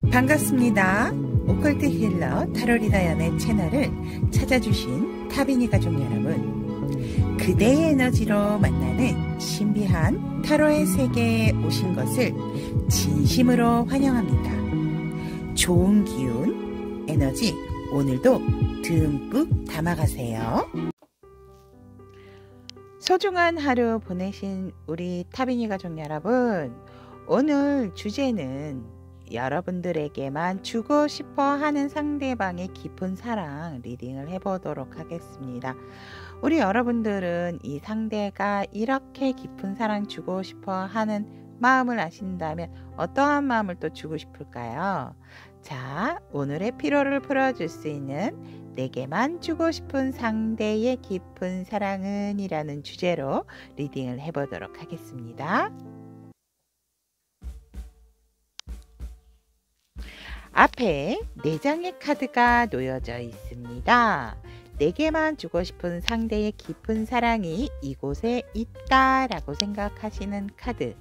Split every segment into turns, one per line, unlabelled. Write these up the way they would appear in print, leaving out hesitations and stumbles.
반갑습니다. 오컬트 힐러 타로리다연의 채널을 찾아주신 타비니 가족 여러분, 그대의 에너지로 만나는 신비한 타로의 세계에 오신 것을 진심으로 환영합니다. 좋은 기운, 에너지 오늘도 듬뿍 담아가세요. 소중한 하루 보내신 우리 타비니 가족 여러분, 오늘 주제는 여러분들에게만 주고 싶어 하는 상대방의 깊은 사랑 리딩을 해보도록 하겠습니다. 우리 여러분들은 이 상대가 이렇게 깊은 사랑 주고 싶어 하는 마음을 아신다면 어떠한 마음을 또 주고 싶을까요? 자, 오늘의 피로를 풀어줄 수 있는 내게만 주고 싶은 상대의 깊은 사랑은 이라는 주제로 리딩을 해보도록 하겠습니다. 앞에 4장의 카드가 놓여져 있습니다. 내게만 주고 싶은 상대의 깊은 사랑이 이곳에 있다라고 생각하시는 카드.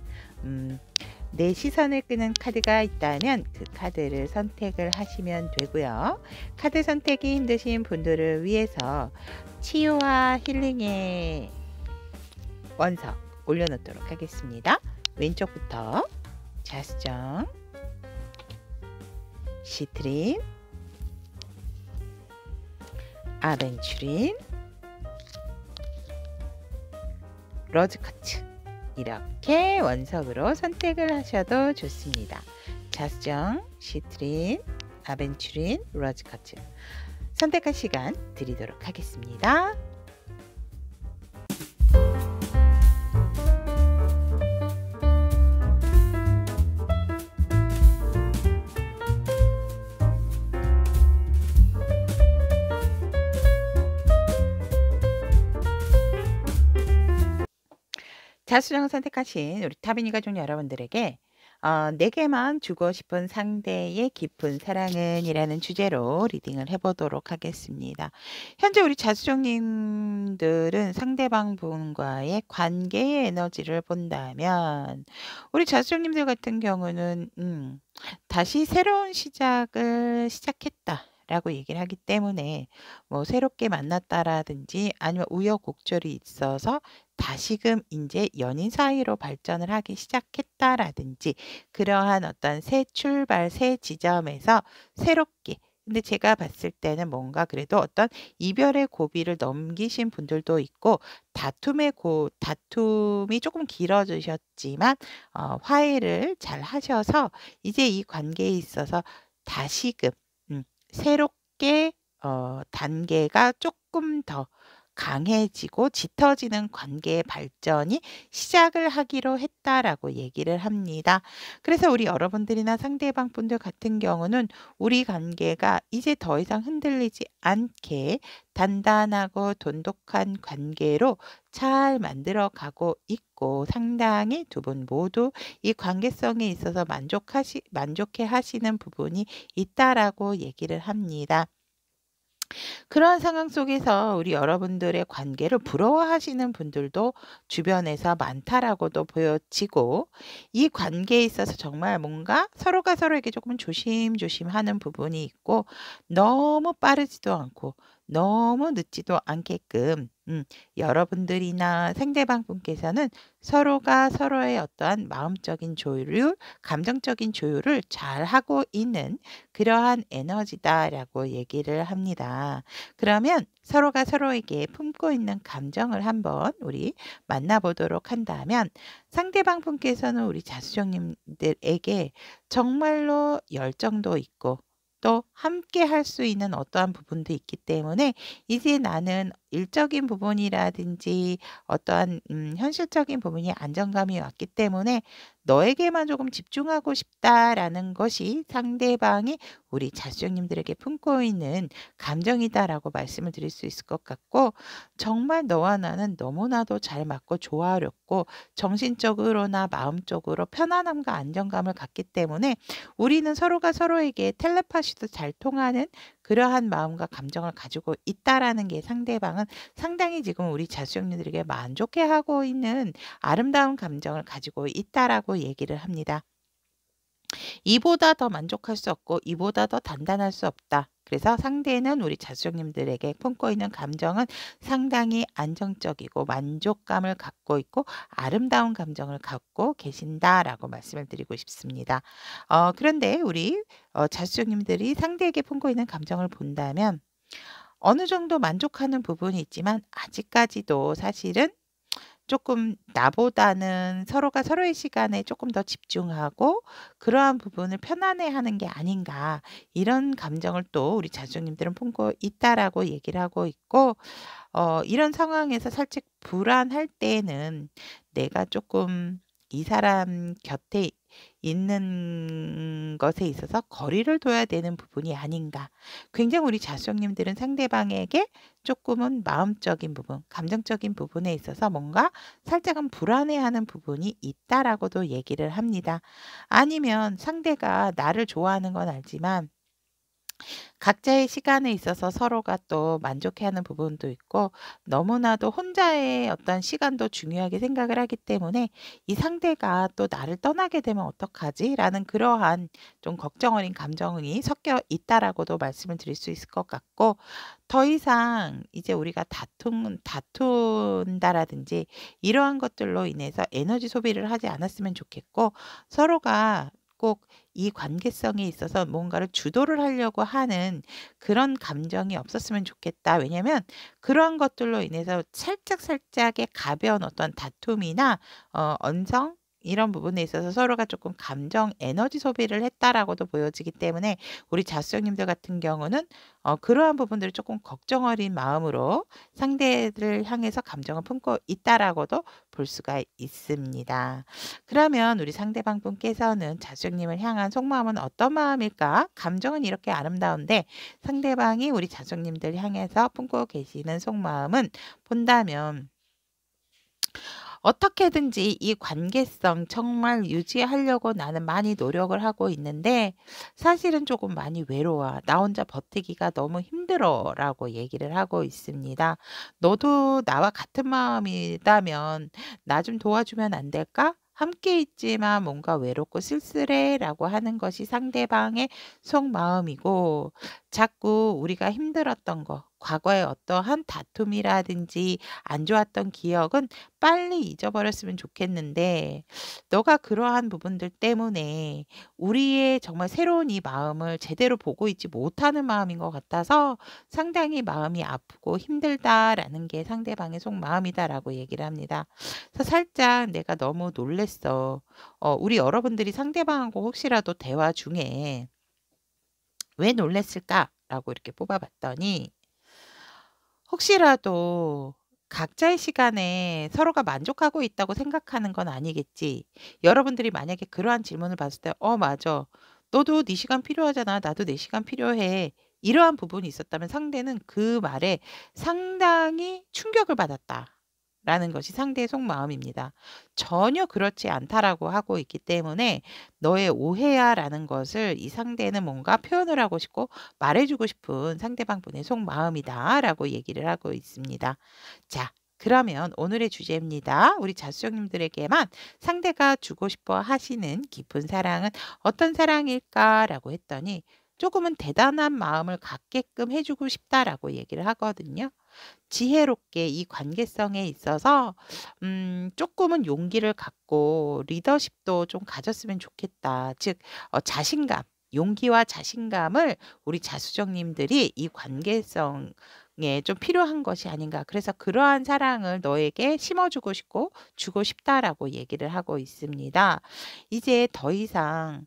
내 시선을 끄는 카드가 있다면 그 카드를 선택을 하시면 되고요. 카드 선택이 힘드신 분들을 위해서 치유와 힐링의 원석 올려놓도록 하겠습니다. 왼쪽부터 자수정, 시트린, 아벤추린, 로즈커츠 이렇게 원석으로 선택을 하셔도 좋습니다. 자수정, 시트린, 아벤추린, 로즈커츠 선택할 시간 드리도록 하겠습니다. 자수정 선택하신 우리 타비니 가족 여러분들에게 내게만 주고 싶은 상대의 깊은 사랑은 이라는 주제로 리딩을 해보도록 하겠습니다. 현재 우리 자수정님들은 상대방 분과의 관계의 에너지를 본다면 우리 자수정님들 같은 경우는 다시 새로운 시작을 시작했다 라고 얘기를 하기 때문에 뭐 새롭게 만났다라든지 아니면 우여곡절이 있어서 다시금 이제 연인 사이로 발전을 하기 시작했다라든지 그러한 어떤 새 출발, 새 지점에서 새롭게, 근데 제가 봤을 때는 뭔가 그래도 어떤 이별의 고비를 넘기신 분들도 있고 다툼이 조금 길어지셨지만 화해를 잘 하셔서 이제 이 관계에 있어서 다시금 새롭게 단계가 조금 더 강해지고 짙어지는 관계의 발전이 시작을 하기로 했다라고 얘기를 합니다. 그래서 우리 여러분들이나 상대방 분들 같은 경우는 우리 관계가 이제 더 이상 흔들리지 않게 단단하고 돈독한 관계로 잘 만들어 가고 상당히 두 분 모두 이 관계성에 있어서 만족해 하시는 부분이 있다라고 얘기를 합니다. 그러한 상황 속에서 우리 여러분들의 관계를 부러워하시는 분들도 주변에서 많다라고도 보여지고 이 관계에 있어서 정말 뭔가 서로가 서로에게 조금 조심조심하는 부분이 있고 너무 빠르지도 않고 너무 늦지도 않게끔 여러분들이나 상대방 분께서는 서로가 서로의 어떠한 마음적인 조율, 감정적인 조율을 잘 하고 있는 그러한 에너지다라고 얘기를 합니다. 그러면 서로가 서로에게 품고 있는 감정을 한번 우리 만나보도록 한다면 상대방 분께서는 우리 자수정님들에게 정말로 열정도 있고 또 함께 할 수 있는 어떠한 부분도 있기 때문에 이제 나는 일적인 부분이라든지 어떠한 현실적인 부분이 안정감이 왔기 때문에 너에게만 조금 집중하고 싶다라는 것이 상대방이 우리 자수정님들에게 품고 있는 감정이다라고 말씀을 드릴 수 있을 것 같고 정말 너와 나는 너무나도 잘 맞고 조화롭고 정신적으로나 마음적으로 편안함과 안정감을 갖기 때문에 우리는 서로가 서로에게 텔레파시도 잘 통하는 그러한 마음과 감정을 가지고 있다라는 게 상대방은 상당히 지금 우리 자수정님들에게 만족해하고 있는 아름다운 감정을 가지고 있다라고 얘기를 합니다. 이보다 더 만족할 수 없고 이보다 더 단단할 수 없다. 그래서 상대는 우리 자수형님들에게 품고 있는 감정은 상당히 안정적이고 만족감을 갖고 있고 아름다운 감정을 갖고 계신다라고 말씀을 드리고 싶습니다. 그런데 우리 자수형님들이 상대에게 품고 있는 감정을 본다면 어느 정도 만족하는 부분이 있지만 아직까지도 사실은 조금 나보다는 서로가 서로의 시간에 조금 더 집중하고 그러한 부분을 편안해하는 게 아닌가, 이런 감정을 또 우리 자주님들은 품고 있다라고 얘기를 하고 있고, 이런 상황에서 살짝 불안할 때에는 내가 조금 이 사람 곁에 있는 것에 있어서 거리를 둬야 되는 부분이 아닌가. 굉장히 우리 자수형님들은 상대방에게 조금은 마음적인 부분, 감정적인 부분에 있어서 뭔가 살짝은 불안해하는 부분이 있다라고도 얘기를 합니다. 아니면 상대가 나를 좋아하는 건 알지만 각자의 시간에 있어서 서로가 또 만족해하는 부분도 있고 너무나도 혼자의 어떤 시간도 중요하게 생각을 하기 때문에 '이 상대가 또 나를 떠나게 되면 어떡하지?'라는 그러한 좀 걱정 어린 감정이 섞여 있다라고도 말씀을 드릴 수 있을 것 같고, 더 이상 이제 우리가 다툰다라든지 이러한 것들로 인해서 에너지 소비를 하지 않았으면 좋겠고, 서로가 꼭 이 관계성에 있어서 뭔가를 주도를 하려고 하는 그런 감정이 없었으면 좋겠다. 왜냐면 그러한 것들로 인해서 살짝살짝의 가벼운 어떤 다툼이나 언성 이런 부분에 있어서 서로가 조금 감정 에너지 소비를 했다라고도 보여지기 때문에 우리 자수형님들 같은 경우는 그러한 부분들을 조금 걱정 어린 마음으로 상대를 향해서 감정을 품고 있다라고도 볼 수가 있습니다. 그러면 우리 상대방 분께서는 자수형님을 향한 속마음은 어떤 마음일까? 감정은 이렇게 아름다운데 상대방이 우리 자수형님들 향해서 품고 계시는 속마음은 본다면 어떻게든지 이 관계성 정말 유지하려고 나는 많이 노력을 하고 있는데 사실은 조금 많이 외로워. 나 혼자 버티기가 너무 힘들어라고 얘기를 하고 있습니다. 너도 나와 같은 마음이라면 나 좀 도와주면 안 될까? 함께 있지만 뭔가 외롭고 쓸쓸해라고 하는 것이 상대방의 속마음이고, 자꾸 우리가 힘들었던 거, 과거의 어떠한 다툼이라든지 안 좋았던 기억은 빨리 잊어버렸으면 좋겠는데 너가 그러한 부분들 때문에 우리의 정말 새로운 이 마음을 제대로 보고 있지 못하는 마음인 것 같아서 상당히 마음이 아프고 힘들다라는 게 상대방의 속마음이다라고 얘기를 합니다. 그래서 살짝 내가 너무 놀랬어. 우리 여러분들이 상대방하고 혹시라도 대화 중에 왜 놀랬을까라고 이렇게 뽑아봤더니, 혹시라도 각자의 시간에 서로가 만족하고 있다고 생각하는 건 아니겠지. 여러분들이 만약에 그러한 질문을 봤을 때 맞아. 너도 네 시간 필요하잖아. 나도 내 시간 필요해." 이러한 부분이 있었다면 상대는 그 말에 상당히 충격을 받았다 라는 것이 상대의 속마음입니다. 전혀 그렇지 않다라고 하고 있기 때문에 "너의 오해야."라는 것을 이 상대는 뭔가 표현을 하고 싶고 말해 주고 싶은 상대방분의 속마음이다라고 얘기를 하고 있습니다. 자, 그러면 오늘의 주제입니다. 우리 자수형님들에게만 상대가 주고 싶어 하시는 깊은 사랑은 어떤 사랑일까라고 했더니 조금은 대단한 마음을 갖게끔 해 주고 싶다라고 얘기를 하거든요. 지혜롭게 이 관계성에 있어서 조금은 용기를 갖고 리더십도 좀 가졌으면 좋겠다. 즉 자신감, 용기와 자신감을 우리 자수정님들이 이 관계성에 좀 필요한 것이 아닌가. 그래서 "그러한 사랑을 너에게 심어 주고 싶고 주고 싶다."라고 얘기를 하고 있습니다. 이제 더 이상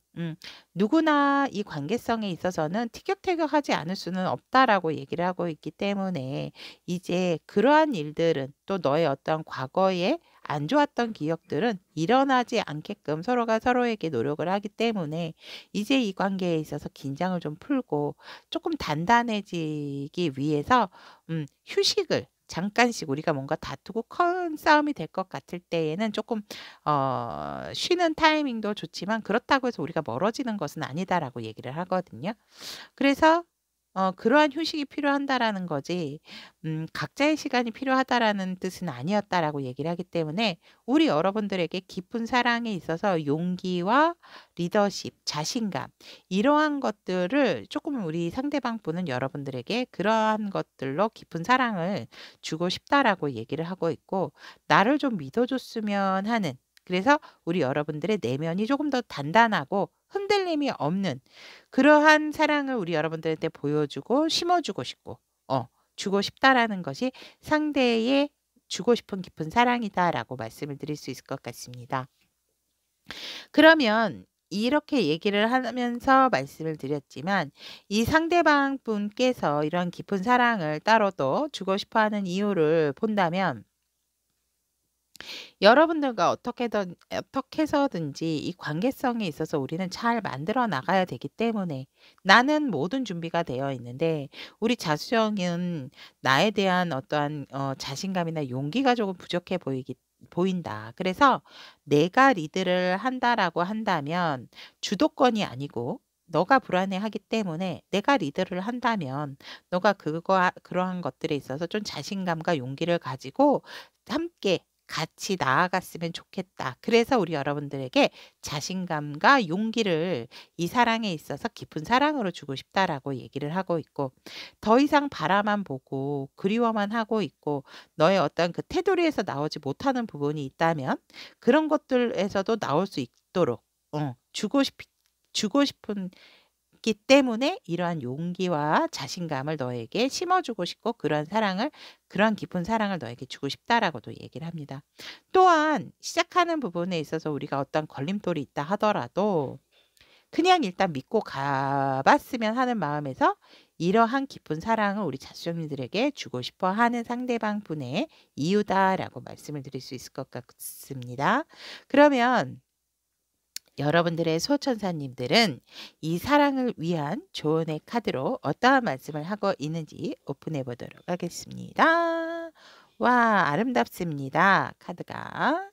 누구나 이 관계성에 있어서는 티격태격하지 않을 수는 없다라고 얘기를 하고 있기 때문에 이제 그러한 일들은 또 너의 어떤 과거에 안 좋았던 기억들은 일어나지 않게끔 서로가 서로에게 노력을 하기 때문에 이제 이 관계에 있어서 긴장을 좀 풀고 조금 단단해지기 위해서 휴식을 잠깐씩, 우리가 뭔가 다투고 큰 싸움이 될 것 같을 때에는 조금 쉬는 타이밍도 좋지만 그렇다고 해서 우리가 멀어지는 것은 아니다라고 얘기를 하거든요. 그래서 그러한 휴식이 필요한다라는 거지 각자의 시간이 필요하다라는 뜻은 아니었다라고 얘기를 하기 때문에 우리 여러분들에게 깊은 사랑에 있어서 용기와 리더십, 자신감 이러한 것들을 조금 우리 상대방 분은 여러분들에게 그러한 것들로 깊은 사랑을 주고 싶다라고 얘기를 하고 있고 나를 좀 믿어줬으면 하는 그래서 우리 여러분들의 내면이 조금 더 단단하고 흔들림이 없는 그러한 사랑을 우리 여러분들한테 보여주고 심어주고 싶고 주고 싶다라는 것이 상대의 주고 싶은 깊은 사랑이다라고 말씀을 드릴 수 있을 것 같습니다. 그러면 이렇게 얘기를 하면서 말씀을 드렸지만 이 상대방 분께서 이런 깊은 사랑을 따로 또 주고 싶어 하는 이유를 본다면 여러분들과 어떻게 해서든지 이 관계성에 있어서 우리는 잘 만들어 나가야 되기 때문에 나는 모든 준비가 되어 있는데 우리 자수형은 나에 대한 어떠한 자신감이나 용기가 조금 부족해 보인다. 그래서 내가 리드를 한다라고 한다면 주도권이 아니고 너가 불안해하기 때문에 내가 리드를 한다면 너가 그러한 것들에 있어서 좀 자신감과 용기를 가지고 함께 같이 나아갔으면 좋겠다. 그래서 우리 여러분들에게 자신감과 용기를 이 사랑에 있어서 깊은 사랑으로 주고 싶다라고 얘기를 하고 있고 더 이상 바라만 보고 그리워만 하고 있고 너의 어떤 그 테두리에서 나오지 못하는 부분이 있다면 그런 것들에서도 나올 수 있도록 주고 싶은 기 때문에 이러한 용기와 자신감을 너에게 심어주고 싶고 그러한 깊은 사랑을 너에게 주고 싶다라고도 얘기를 합니다. 또한 시작하는 부분에 있어서 우리가 어떤 걸림돌이 있다 하더라도 그냥 일단 믿고 가봤으면 하는 마음에서 이러한 깊은 사랑을 우리 자수님들에게 주고 싶어 하는 상대방 분의 이유다라고 말씀을 드릴 수 있을 것 같습니다. 그러면 여러분들의 수호천사님들은 이 사랑을 위한 조언의 카드로 어떠한 말씀을 하고 있는지 오픈해 보도록 하겠습니다. 와, 아름답습니다. 카드가.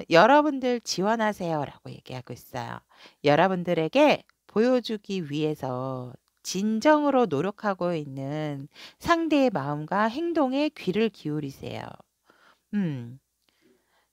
여러분들 지원하세요라고 얘기하고 있어요. 여러분들에게 보여주기 위해서 진정으로 노력하고 있는 상대의 마음과 행동에 귀를 기울이세요.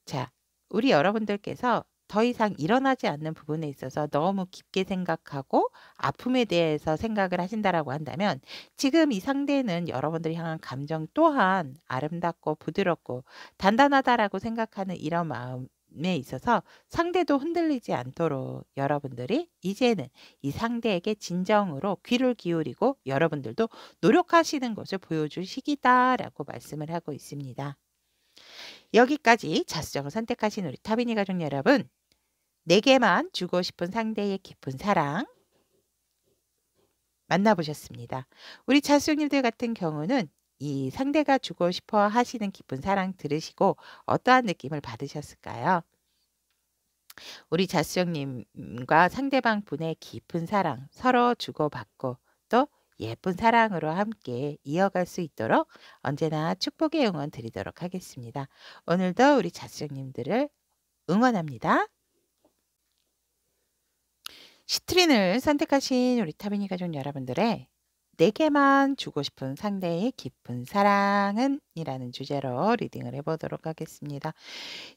자, 우리 여러분들께서 더 이상 일어나지 않는 부분에 있어서 너무 깊게 생각하고 아픔에 대해서 생각을 하신다라고 한다면 지금 이 상대는 여러분들이 향한 감정 또한 아름답고 부드럽고 단단하다라고 생각하는 이런 마음에 있어서 상대도 흔들리지 않도록 여러분들이 이제는 이 상대에게 진정으로 귀를 기울이고 여러분들도 노력하시는 것을 보여줄 시기다라고 말씀을 하고 있습니다. 여기까지 자수정을 선택하신 우리 타비니 가족 여러분, 내게만 주고 싶은 상대의 깊은 사랑 만나보셨습니다. 우리 자수님들 같은 경우는 이 상대가 주고 싶어 하시는 깊은 사랑 들으시고 어떠한 느낌을 받으셨을까요? 우리 자수형님과 상대방 분의 깊은 사랑 서로 주고받고 또 예쁜 사랑으로 함께 이어갈 수 있도록 언제나 축복의 응원 드리도록 하겠습니다. 오늘도 우리 자수형님들을 응원합니다. 시트린을 선택하신 우리 타비니 가족 여러분들의 내게만 주고 싶은 상대의 깊은 사랑은 이라는 주제로 리딩을 해보도록 하겠습니다.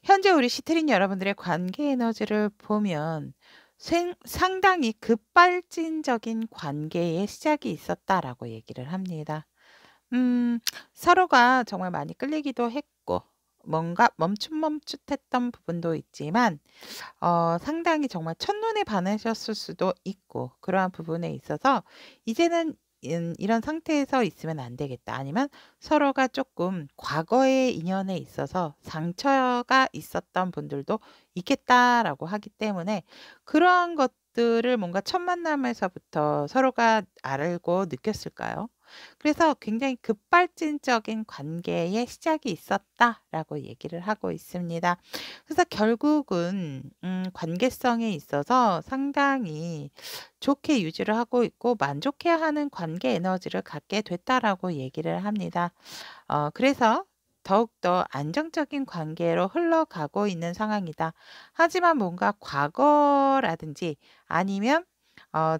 현재 우리 시트린 여러분들의 관계 에너지를 보면 상당히 급발진적인 관계의 시작이 있었다라고 얘기를 합니다. 서로가 정말 많이 끌리기도 했고 뭔가 멈칫멈칫했던 부분도 있지만 상당히 정말 첫눈에 반하셨을 수도 있고 그러한 부분에 있어서 이제는 이런 상태에서 있으면 안 되겠다. 아니면 서로가 조금 과거의 인연에 있어서 상처가 있었던 분들도 있겠다라고 하기 때문에 그러한 것들을 뭔가 첫 만남에서부터 서로가 알고 느꼈을까요? 그래서 굉장히 급발진적인 관계의 시작이 있었다라고 얘기를 하고 있습니다. 그래서 결국은 관계성에 있어서 상당히 좋게 유지를 하고 있고 만족해하는 관계 에너지를 갖게 됐다라고 얘기를 합니다. 그래서 더욱더 안정적인 관계로 흘러가고 있는 상황이다. 하지만 뭔가 과거라든지 아니면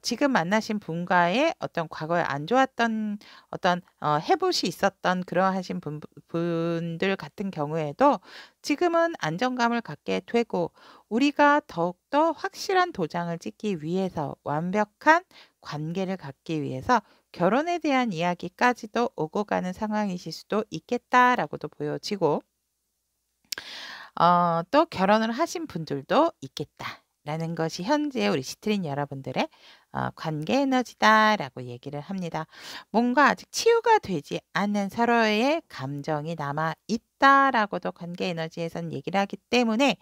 지금 만나신 분과의 어떤 과거에 안 좋았던 어떤 해봇이 있었던 그러하신 분들 같은 경우에도 지금은 안정감을 갖게 되고 우리가 더욱더 확실한 도장을 찍기 위해서 완벽한 관계를 갖기 위해서 결혼에 대한 이야기까지도 오고 가는 상황이실 수도 있겠다라고도 보여지고 또 결혼을 하신 분들도 있겠다라는 것이 현재 우리 시트린 여러분들의 관계 에너지다라고 얘기를 합니다. 뭔가 아직 치유가 되지 않는 서로의 감정이 남아 있다라고도 관계 에너지에선 얘기를 하기 때문에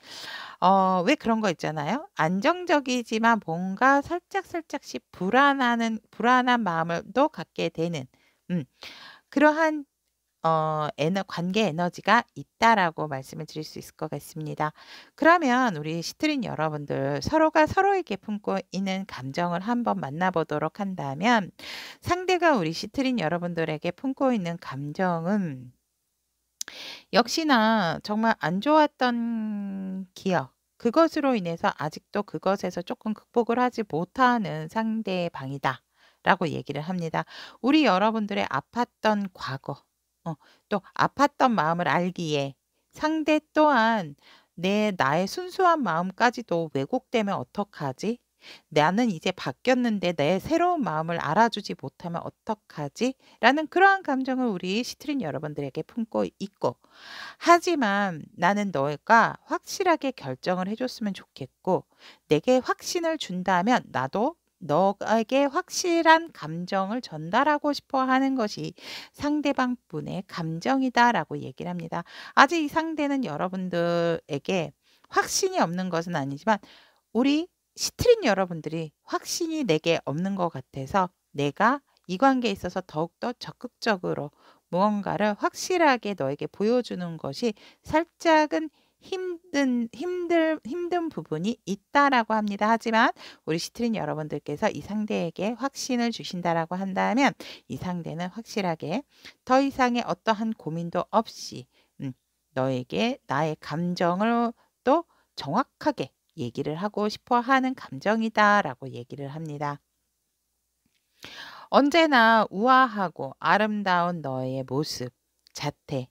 왜 그런 거 있잖아요. 안정적이지만 뭔가 살짝씩 불안한 마음을 또 갖게 되는 그러한 관계 에너지가 있다라고 말씀을 드릴 수 있을 것 같습니다. 그러면 우리 시트린 여러분들 서로가 서로에게 품고 있는 감정을 한번 만나보도록 한다면 상대가 우리 시트린 여러분들에게 품고 있는 감정은 역시나 정말 안 좋았던 기억, 그것으로 인해서 아직도 그것에서 조금 극복을 하지 못하는 상대방이다라고 얘기를 합니다. 우리 여러분들의 아팠던 과거, 또 아팠던 마음을 알기에 상대 또한 나의 순수한 마음까지도 왜곡되면 어떡하지? 나는 이제 바뀌었는데 내 새로운 마음을 알아주지 못하면 어떡하지? 라는 그러한 감정을 우리 시트린 여러분들에게 품고 있고 하지만 나는 너가 확실하게 결정을 해줬으면 좋겠고 내게 확신을 준다면 나도 너에게 확실한 감정을 전달하고 싶어 하는 것이 상대방 분의 감정이다라고 얘기를 합니다. 아직 이 상대는 여러분들에게 확신이 없는 것은 아니지만 우리 시트린 여러분들이 확신이 내게 없는 것 같아서 내가 이 관계에 있어서 더욱더 적극적으로 무언가를 확실하게 너에게 보여주는 것이 살짝은 힘든 부분이 있다라고 합니다. 하지만 우리 시트린 여러분들께서 이 상대에게 확신을 주신다라고 한다면 이 상대는 확실하게 더 이상의 어떠한 고민도 없이 너에게 나의 감정을 또 정확하게 얘기를 하고 싶어 하는 감정이다라고 얘기를 합니다. 언제나 우아하고 아름다운 너의 모습, 자태,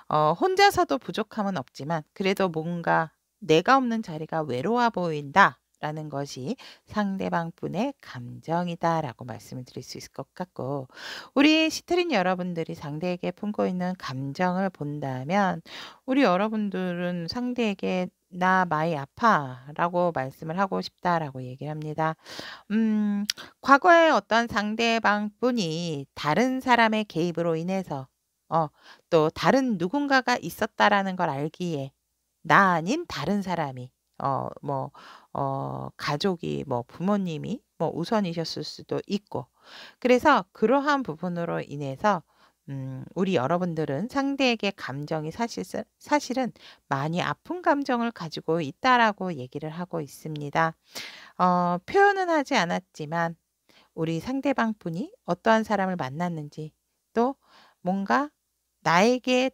혼자서도 부족함은 없지만 그래도 뭔가 내가 없는 자리가 외로워 보인다. 라는 것이 상대방 분의 감정이다라고 말씀을 드릴 수 있을 것 같고 우리 시트린 여러분들이 상대에게 품고 있는 감정을 본다면 우리 여러분들은 상대에게 나 많이 아파라고 말씀을 하고 싶다라고 얘기를 합니다. 과거에 어떤 상대방 분이 다른 사람의 개입으로 인해서 또 다른 누군가가 있었다라는 걸 알기에 나 아닌 다른 사람이 가족이 부모님이 우선이셨을 수도 있고 그래서 그러한 부분으로 인해서 우리 여러분들은 상대에게 감정이 사실은 많이 아픈 감정을 가지고 있다라고 얘기를 하고 있습니다. 표현은 하지 않았지만 우리 상대방 분이 어떠한 사람을 만났는지 또 뭔가 나에게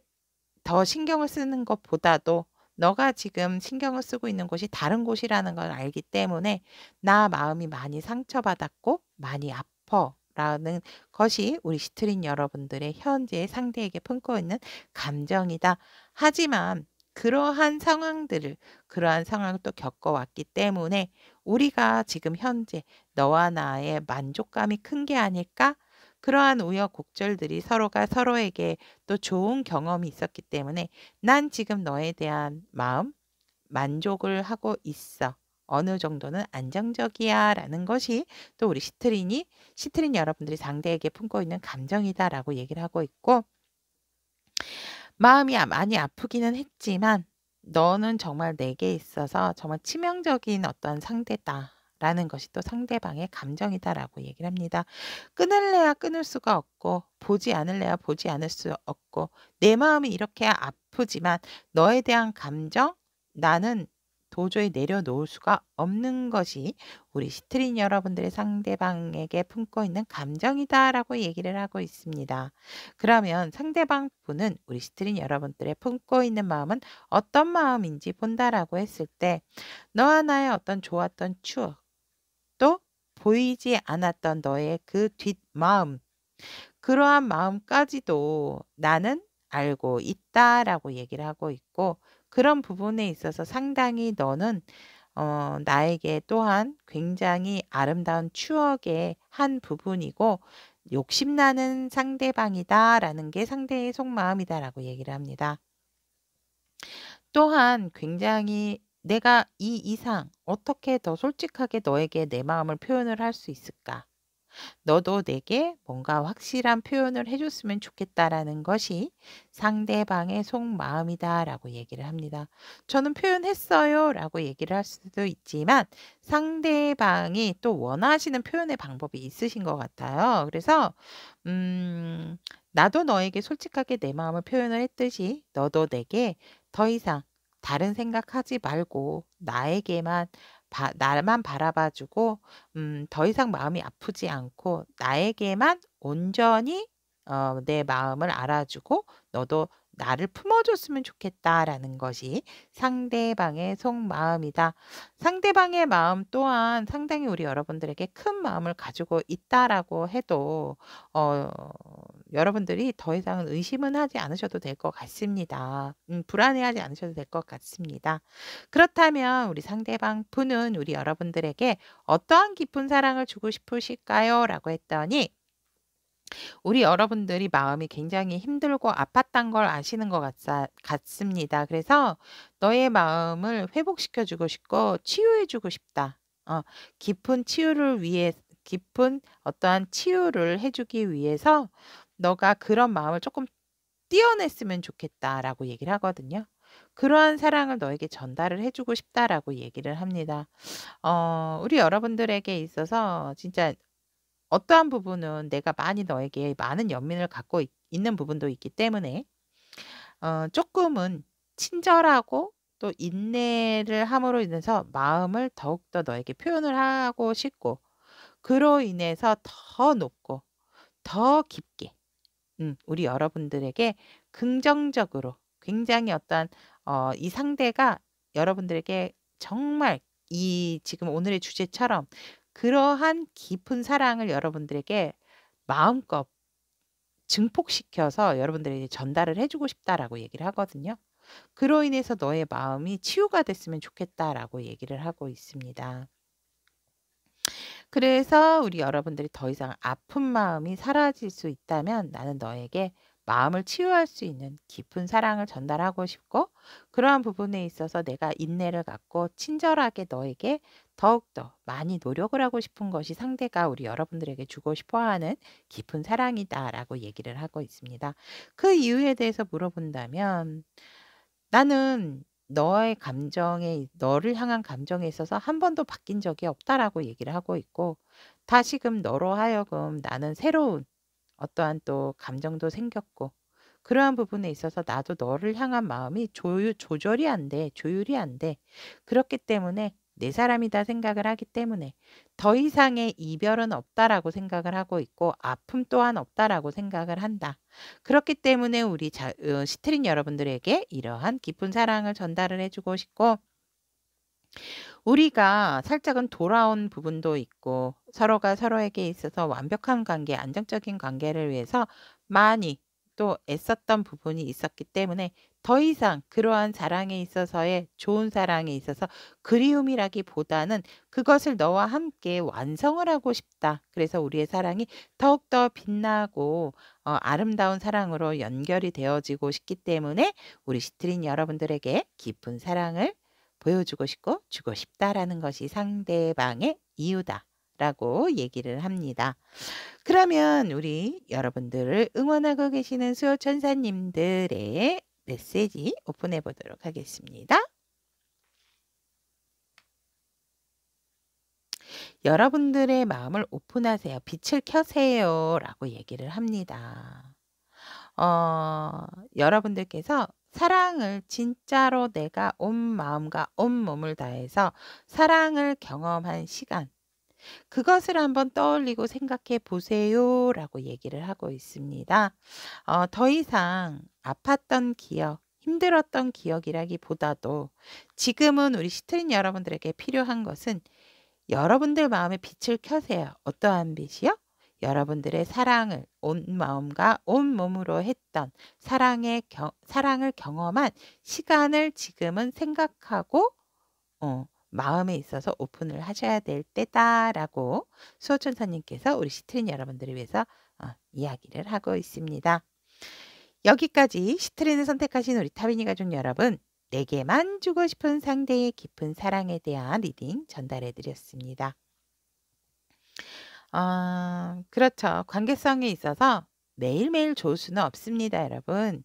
더 신경을 쓰는 것보다도 너가 지금 신경을 쓰고 있는 곳이 다른 곳이라는 걸 알기 때문에 나 마음이 많이 상처받았고 많이 아파라는 것이 우리 시트린 여러분들의 현재 상대에게 품고 있는 감정이다. 하지만 그러한 상황을 또 겪어왔기 때문에 우리가 지금 현재 너와 나의 만족감이 큰 게 아닐까? 그러한 우여곡절들이 서로가 서로에게 또 좋은 경험이 있었기 때문에 난 지금 너에 대한 마음 만족을 하고 있어. 어느 정도는 안정적이야 라는 것이 또 우리 시트린 여러분들이 상대에게 품고 있는 감정이다라고 얘기를 하고 있고 마음이 많이 아프기는 했지만 너는 정말 내게 있어서 정말 치명적인 어떤 상대다. 라는 것이 또 상대방의 감정이다라고 얘기를 합니다. 끊을래야 끊을 수가 없고 보지 않을래야 보지 않을 수 없고 내 마음이 이렇게 아프지만 너에 대한 감정 나는 도저히 내려놓을 수가 없는 것이 우리 시트린 여러분들의 상대방에게 품고 있는 감정이다라고 얘기를 하고 있습니다. 그러면 상대방 분은 우리 시트린 여러분들의 품고 있는 마음은 어떤 마음인지 본다라고 했을 때 너와 나의 어떤 좋았던 추억 또 보이지 않았던 너의 그 뒷마음, 그러한 마음까지도 나는 알고 있다라고 얘기를 하고 있고, 그런 부분에 있어서 상당히 너는 나에게 또한 굉장히 아름다운 추억의 한 부분이고 욕심나는 상대방이다라는 게 상대의 속마음이다라고 얘기를 합니다. 또한 굉장히 내가 이 이상 어떻게 더 솔직하게 너에게 내 마음을 표현을 할 수 있을까? 너도 내게 뭔가 확실한 표현을 해줬으면 좋겠다라는 것이 상대방의 속마음이다라고 얘기를 합니다. 저는 표현했어요라고 얘기를 할 수도 있지만 상대방이 또 원하시는 표현의 방법이 있으신 것 같아요. 그래서 음, 나도 너에게 솔직하게 내 마음을 표현을 했듯이 너도 내게 더 이상 다른 생각하지 말고 나에게만 나만 바라봐주고 더 이상 마음이 아프지 않고 나에게만 온전히 내 마음을 알아주고 너도 나를 품어줬으면 좋겠다라는 것이 상대방의 속마음이다. 상대방의 마음 또한 상당히 우리 여러분들에게 큰 마음을 가지고 있다라고 해도 어, 여러분들이 더 이상은 의심은 하지 않으셔도 될 것 같습니다. 불안해하지 않으셔도 될 것 같습니다. 그렇다면 우리 상대방 분은 우리 여러분들에게 어떠한 깊은 사랑을 주고 싶으실까요? 라고 했더니 우리 여러분들이 마음이 굉장히 힘들고 아팠던 걸 아시는 것 같습니다. 그래서 너의 마음을 회복시켜 주고 싶고 치유해 주고 싶다. 깊은 치유를 위해 깊은 어떠한 치유를 해주기 위해서 너가 그런 마음을 조금 띄어냈으면 좋겠다라고 얘기를 하거든요. 그러한 사랑을 너에게 전달을 해주고 싶다라고 얘기를 합니다. 우리 여러분들에게 있어서 진짜 어떠한 부분은 내가 많이 너에게 많은 연민을 갖고 있는 부분도 있기 때문에 조금은 친절하고 또 인내를 함으로 인해서 마음을 더욱더 너에게 표현을 하고 싶고 그로 인해서 더 높고 더 깊게 우리 여러분들에게 긍정적으로 굉장히 어떤 이 상대가 여러분들에게 정말 이 지금 오늘의 주제처럼 그러한 깊은 사랑을 여러분들에게 마음껏 증폭시켜서 여러분들에게 전달을 해주고 싶다라고 얘기를 하거든요. 그로 인해서 너의 마음이 치유가 됐으면 좋겠다라고 얘기를 하고 있습니다. 그래서 우리 여러분들이 더 이상 아픈 마음이 사라질 수 있다면 나는 너에게 마음을 치유할 수 있는 깊은 사랑을 전달하고 싶고 그러한 부분에 있어서 내가 인내를 갖고 친절하게 너에게 더욱더 많이 노력을 하고 싶은 것이 상대가 우리 여러분들에게 주고 싶어하는 깊은 사랑이다라고 얘기를 하고 있습니다. 그 이유에 대해서 물어본다면 나는 너의 감정에 너를 향한 감정에 있어서 한 번도 바뀐 적이 없다라고 얘기를 하고 있고 다시금 너로 하여금 나는 새로운 어떠한 또 감정도 생겼고 그러한 부분에 있어서 나도 너를 향한 마음이 조절이 안 돼. 조율이 안 돼. 그렇기 때문에 내 사람이다 생각을 하기 때문에 더 이상의 이별은 없다라고 생각을 하고 있고 아픔 또한 없다라고 생각을 한다. 그렇기 때문에 우리 시트린 여러분들에게 이러한 깊은 사랑을 전달을 해주고 싶고 우리가 살짝은 돌아온 부분도 있고 서로가 서로에게 있어서 완벽한 관계, 안정적인 관계를 위해서 많이 또 애썼던 부분이 있었기 때문에 더 이상 그러한 사랑에 있어서의 좋은 사랑에 있어서 그리움이라기보다는 그것을 너와 함께 완성을 하고 싶다. 그래서 우리의 사랑이 더욱더 빛나고 아름다운 사랑으로 연결이 되어지고 싶기 때문에 우리 시트린 여러분들에게 깊은 사랑을 보여주고 싶고 주고 싶다라는 것이 상대방의 이유다라고 얘기를 합니다. 그러면 우리 여러분들을 응원하고 계시는 수호천사님들의 메시지 오픈해 보도록 하겠습니다. 여러분들의 마음을 오픈하세요. 빛을 켜세요. 라고 얘기를 합니다. 여러분들께서 사랑을 진짜로 내가 온 마음과 온 몸을 다해서 사랑을 경험한 시간 그것을 한번 떠올리고 생각해 보세요 라고 얘기를 하고 있습니다. 더 이상 아팠던 기억 힘들었던 기억이라기보다도 지금은 우리 시트린 여러분들에게 필요한 것은 여러분들 마음에 빛을 켜세요. 어떠한 빛이요? 여러분들의 사랑을 온 마음과 온 몸으로 했던 사랑을 경험한 시간을 지금은 생각하고 마음에 있어서 오픈을 하셔야 될 때다라고 수호천사님께서 우리 시트린 여러분들을 위해서 이야기를 하고 있습니다. 여기까지 시트린을 선택하신 우리 타비니 가족 여러분, 내게만 주고 싶은 상대의 깊은 사랑에 대한 리딩 전달해 드렸습니다. 그렇죠. 관계성에 있어서 매일매일 좋을 수는 없습니다, 여러분.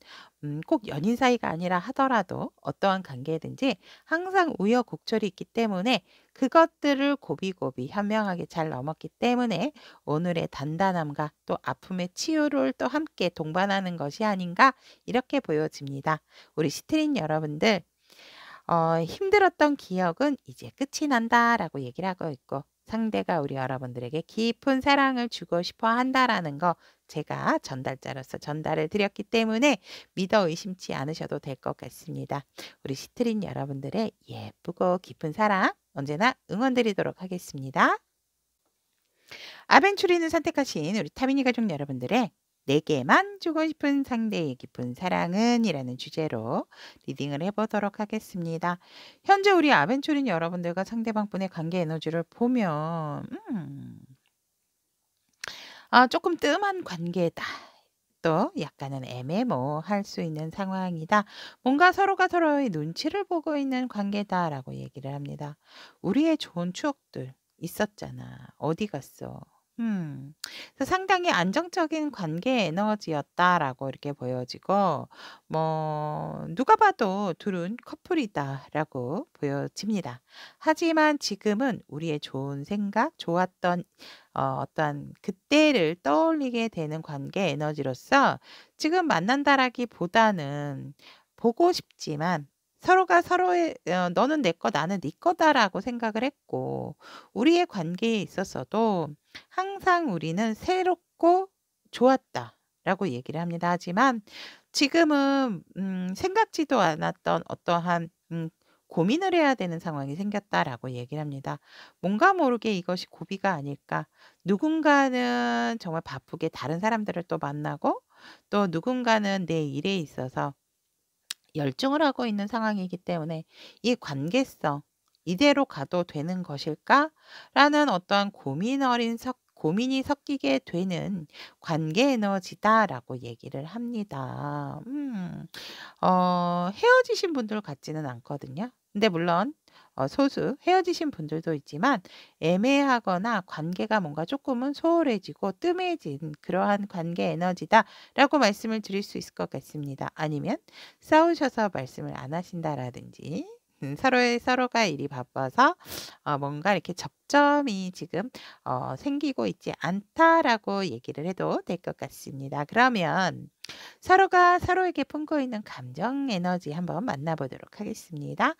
꼭 연인 사이가 아니라 하더라도 어떠한 관계든지 항상 우여곡절이 있기 때문에 그것들을 고비고비 현명하게 잘 넘었기 때문에 오늘의 단단함과 또 아픔의 치유를 또 함께 동반하는 것이 아닌가 이렇게 보여집니다. 우리 시트린 여러분들, 힘들었던 기억은 이제 끝이 난다라고 얘기를 하고 있고 상대가 우리 여러분들에게 깊은 사랑을 주고 싶어 한다라는 거 제가 전달자로서 전달을 드렸기 때문에 믿어 의심치 않으셔도 될 것 같습니다. 우리 시트린 여러분들의 예쁘고 깊은 사랑 언제나 응원드리도록 하겠습니다. 아벤추리는 선택하신 우리 타미니 가족 여러분들의 내게만 주고 싶은 상대의 깊은 사랑은 이라는 주제로 리딩을 해보도록 하겠습니다. 현재 우리 아벤추린 여러분들과 상대방분의 관계 에너지를 보면 조금 뜸한 관계다. 또 약간은 애매모호할 수 있는 상황이다. 뭔가 서로가 서로의 눈치를 보고 있는 관계다라고 얘기를 합니다. 우리의 좋은 추억들 있었잖아. 어디 갔어? 그래서 상당히 안정적인 관계 에너지였다라고 이렇게 보여지고 누가 봐도 둘은 커플이다라고 보여집니다. 하지만 지금은 우리의 좋은 생각, 좋았던 어떠한 그때를 떠올리게 되는 관계 에너지로서 지금 만난다라기보다는 보고 싶지만 서로가 서로의 너는 내 거 나는 네 거다라고 생각을 했고 우리의 관계에 있어서도 항상 우리는 새롭고 좋았다라고 얘기를 합니다. 하지만 지금은 생각지도 않았던 어떠한 고민을 해야 되는 상황이 생겼다라고 얘기를 합니다. 뭔가 모르게 이것이 고비가 아닐까. 누군가는 정말 바쁘게 다른 사람들을 또 만나고 또 누군가는 내 일에 있어서 열중을 하고 있는 상황이기 때문에 이 관계성 이대로 가도 되는 것일까라는 어떠한 고민이 섞이게 되는 관계 에너지다라고 얘기를 합니다. 헤어지신 분들 같지는 않거든요. 근데 물론 소수 헤어지신 분들도 있지만 애매하거나 관계가 뭔가 조금은 소홀해지고 뜸해진 그러한 관계 에너지다라고 말씀을 드릴 수 있을 것 같습니다. 아니면 싸우셔서 말씀을 안 하신다라든지 서로가 일이 바빠서 뭔가 이렇게 접점이 지금 생기고 있지 않다라고 얘기를 해도 될 것 같습니다. 그러면 서로가 서로에게 품고 있는 감정 에너지 한번 만나보도록 하겠습니다.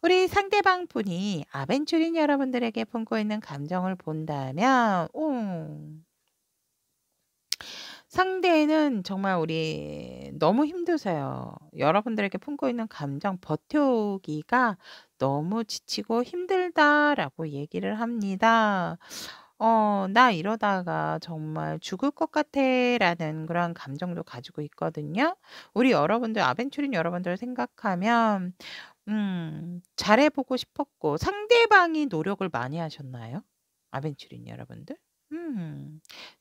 우리 상대방 분이 아벤추린 여러분들에게 품고 있는 감정을 본다면 상대는 정말 우리 너무 힘드세요. 여러분들에게 품고 있는 감정 버텨오기가 너무 지치고 힘들다라고 얘기를 합니다. 나 이러다가 정말 죽을 것 같아라는 그런 감정도 가지고 있거든요. 우리 여러분들, 아벤추린 여러분들 생각하면, 잘해보고 싶었고, 상대방이 노력을 많이 하셨나요? 아벤추린 여러분들?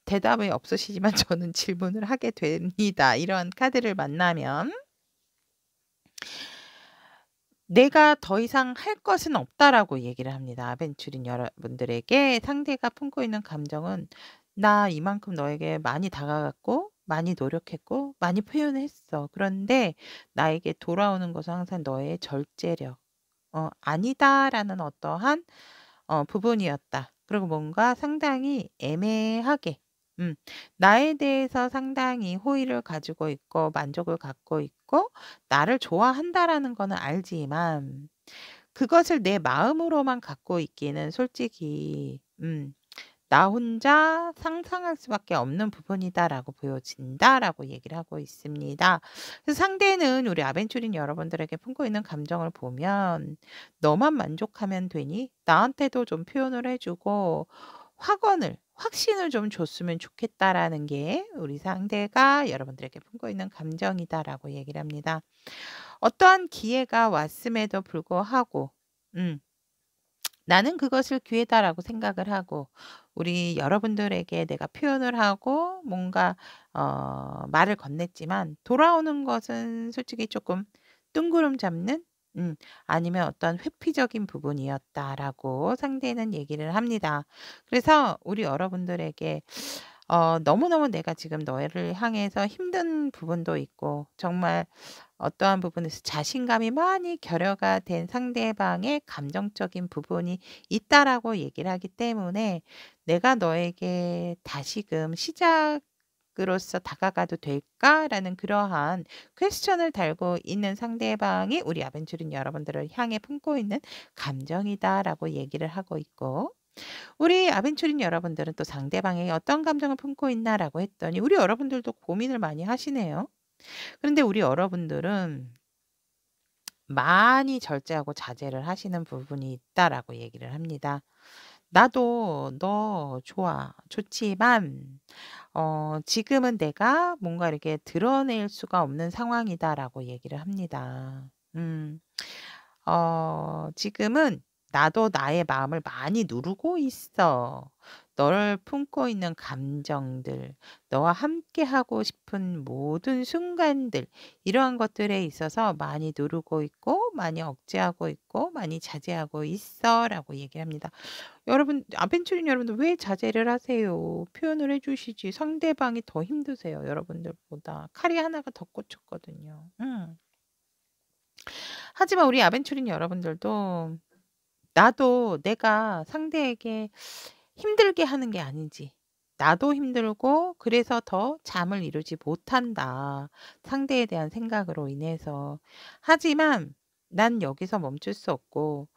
대답이 없으시지만 저는 질문을 하게 됩니다. 이런 카드를 만나면. 내가 더 이상 할 것은 없다라고 얘기를 합니다. 아벤추린 여러분들에게 상대가 품고 있는 감정은 나 이만큼 너에게 많이 다가갔고 많이 노력했고 많이 표현했어. 그런데 나에게 돌아오는 것은 항상 너의 절제력. 아니다라는 어떠한 부분이었다. 그리고 뭔가 상당히 애매하게 나에 대해서 상당히 호의를 가지고 있고 만족을 갖고 있고 나를 좋아한다라는 거는 알지만 그것을 내 마음으로만 갖고 있기는 솔직히 나 혼자 상상할 수밖에 없는 부분이다라고 보여진다라고 얘기를 하고 있습니다. 그래서 상대는 우리 아벤추린 여러분들에게 품고 있는 감정을 보면 "너만 만족하면 되니? 나한테도 좀 표현을 해 주고 확신을 좀 줬으면 좋겠다."라는 게 우리 상대가 여러분들에게 품고 있는 감정이다라고 얘기를 합니다. 어떠한 기회가 왔음에도 불구하고 음 나는 그것을 기회다라고 생각을 하고 우리 여러분들에게 내가 표현을 하고 뭔가 말을 건넸지만 돌아오는 것은 솔직히 조금 뜬구름 잡는 아니면 어떤 회피적인 부분이었다라고 상대는 얘기를 합니다. 그래서 우리 여러분들에게 너무너무 내가 지금 너를 향해서 힘든 부분도 있고 정말 어떠한 부분에서 자신감이 많이 결여가 된 상대방의 감정적인 부분이 있다라고 얘기를 하기 때문에 "내가 너에게 다시금 시작으로서 다가가도 될까?"라는 그러한 퀘스천을 달고 있는 상대방이 우리 아벤처린 여러분들을 향해 품고 있는 감정이다라고 얘기를 하고 있고 우리 아벤처린 여러분들은 또 상대방에게 어떤 감정을 품고 있나라고 했더니 우리 여러분들도 고민을 많이 하시네요. 그런데 우리 여러분들은 많이 절제하고 자제를 하시는 부분이 있다라고 얘기를 합니다. "나도 너 좋아. 좋지만 지금은 내가 뭔가 이렇게 드러낼 수가 없는 상황이다."라고 얘기를 합니다. 지금은 나도 나의 마음을 많이 누르고 있어. 너를 품고 있는 감정들, 너와 함께 하고 싶은 모든 순간들, 이러한 것들에 있어서 많이 누르고 있고, 많이 억제하고 있고, 많이 자제하고 있어. 라고 얘기합니다. 여러분, 아벤처린 여러분들 왜 자제를 하세요? 표현을 해주시지. 상대방이 더 힘드세요. 여러분들보다. 칼이 하나가 더 꽂혔거든요. 하지만 우리 아벤처린 여러분들도 나도 내가 상대에게 힘들게 하는 게 아닌지 나도 힘들고 그래서 더 잠을 이루지 못한다. 상대에 대한 생각으로 인해서. 하지만 난 여기서 멈출 수 없고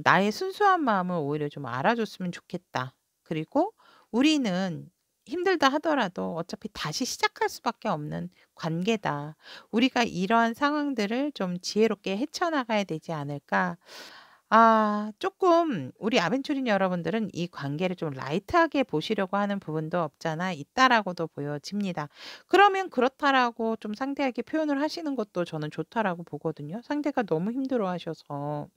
나의 순수한 마음을 오히려 좀 알아줬으면 좋겠다. 그리고 우리는 힘들다 하더라도 어차피 다시 시작할 수밖에 없는 관계다. 우리가 이러한 상황들을 좀 지혜롭게 헤쳐나가야 되지 않을까. 조금 우리 아벤처린 여러분들은 이 관계를 좀 라이트하게 보시려고 하는 부분도 없잖아 있다라고도 보여집니다. 그러면 그렇다라고 좀 상대에게 표현을 하시는 것도 저는 좋다라고 보거든요. 상대가 너무 힘들어하셔서.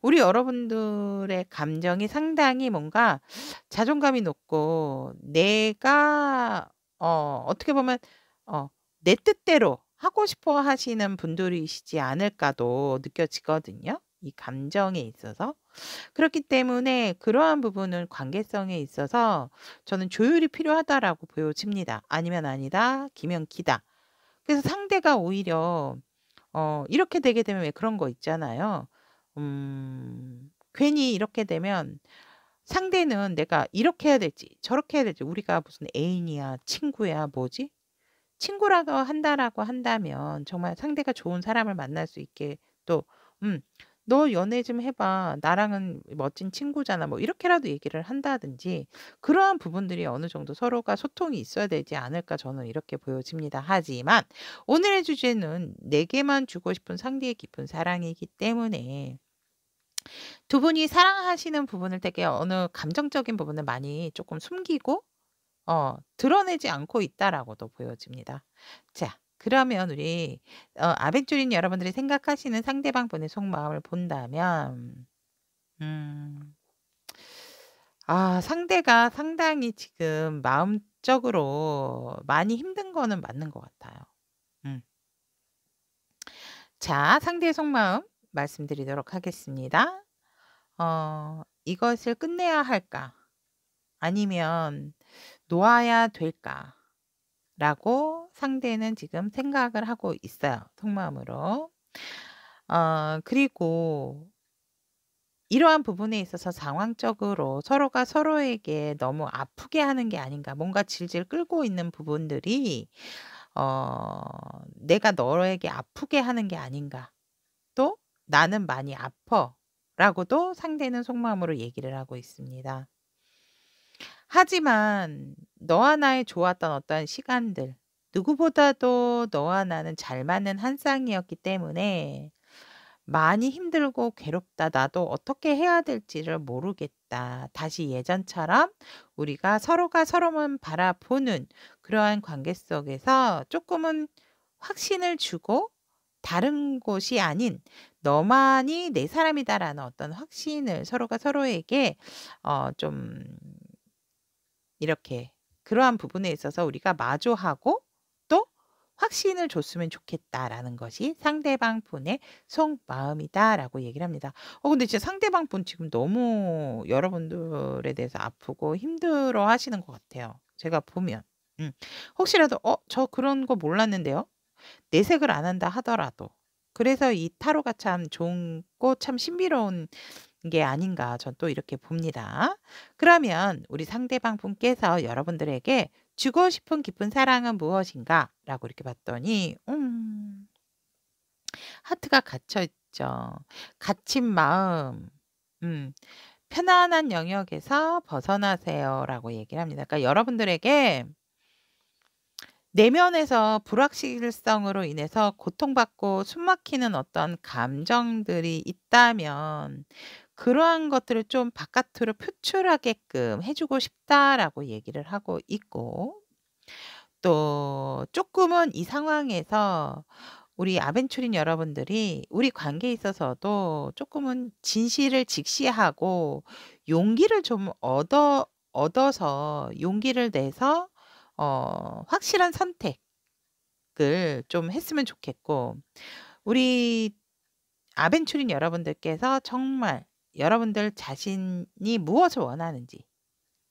우리 여러분들의 감정이 상당히 뭔가 자존감이 높고 내가 어떻게 보면 어 내 뜻대로 하고 싶어 하시는 분들이시지 않을까도 느껴지거든요, 이 감정에 있어서. 그렇기 때문에 그러한 부분은 관계성에 있어서 저는 조율이 필요하다라고 보여집니다. 아니면 아니다, 기면 기다. 그래서 상대가 오히려 이렇게 되게 되면 왜 그런 거 있잖아요. 괜히 이렇게 되면 상대는 내가 이렇게 해야 될지 저렇게 해야 될지 우리가 무슨 애인이야, 친구야, 뭐지? 친구라고 한다라고 한다면 정말 상대가 좋은 사람을 만날 수 있게 또 음 "너 연애 좀 해 봐. 나랑은 멋진 친구잖아." 뭐 이렇게라도 얘기를 한다든지 그러한 부분들이 어느 정도 서로가 소통이 있어야 되지 않을까 저는 이렇게 보여집니다. 하지만 오늘의 주제는 내게만 주고 싶은 상대의 깊은 사랑이기 때문에 두 분이 사랑하시는 부분을 되게 어느 감정적인 부분을 많이 조금 숨기고 드러내지 않고 있다라고도 보여집니다. 자 그러면 우리 아벤처린 여러분들이 생각하시는 상대방 분의 속마음을 본다면 음 상대가 상당히 지금 마음적으로 많이 힘든 거는 맞는 것 같아요. 음. 자 상대의 속마음 말씀드리도록 하겠습니다. 이것을 끝내야 할까? 아니면 놓아야 될까?'라고 상대는 지금 생각을 하고 있어요, 속마음으로. 그리고 이러한 부분에 있어서 상황적으로 서로가 서로에게 너무 아프게 하는 게 아닌가. 뭔가 질질 끌고 있는 부분들이 어 '내가 너에게 아프게 하는 게 아닌가.' 또 '나는 많이 아파.'라고도 상대는 속마음으로 얘기를 하고 있습니다. 하지만 너와 나의 좋았던 어떤 시간들, 누구보다도 너와 나는 잘 맞는 한 쌍이었기 때문에 많이 힘들고 괴롭다. 나도 어떻게 해야 될지를 모르겠다. 다시 예전처럼 우리가 서로가 서로만 바라보는 그러한 관계 속에서 조금은 확신을 주고 다른 곳이 아닌 '너만이 내 사람이다.'라는 어떤 확신을 서로가 서로에게 좀 이렇게 그러한 부분에 있어서 우리가 마주하고 또 확신을 줬으면 좋겠다라는 것이 상대방 분의 속마음이다라고 얘기를 합니다. 근데 진짜 상대방 분 지금 너무 여러분들에 대해서 아프고 힘들어 하시는 것 같아요, 제가 보면. 음. 혹시라도 저 그런 거 몰랐는데요.' 내색을 안 한다 하더라도. 그래서 이 타로가 참 좋고 참 신비로운 게 아닌가 전 또 이렇게 봅니다. 그러면 우리 상대방 분께서 여러분들에게 "주고 싶은 깊은 사랑은 무엇인가?"라고 이렇게 봤더니 하트가 갇혀 있죠. 갇힌 마음. 음. "편안한 영역에서 벗어나세요."라고 얘기를 합니다. 그러니까 여러분들에게 내면에서 불확실성으로 인해서 고통받고 숨막히는 어떤 감정들이 있다면 그러한 것들을 좀 바깥으로 표출하게끔 해 주고 싶다라고 얘기를 하고 있고, 또 조금은 이 상황에서 우리 아벤추린 여러분들이 우리 관계에 있어서도 조금은 진실을 직시하고 용기를 좀 얻어서 용기를 내서 확실한 선택을 좀 했으면 좋겠고, 우리 아벤추린 여러분들께서 정말 여러분들 자신이 무엇을 원하는지,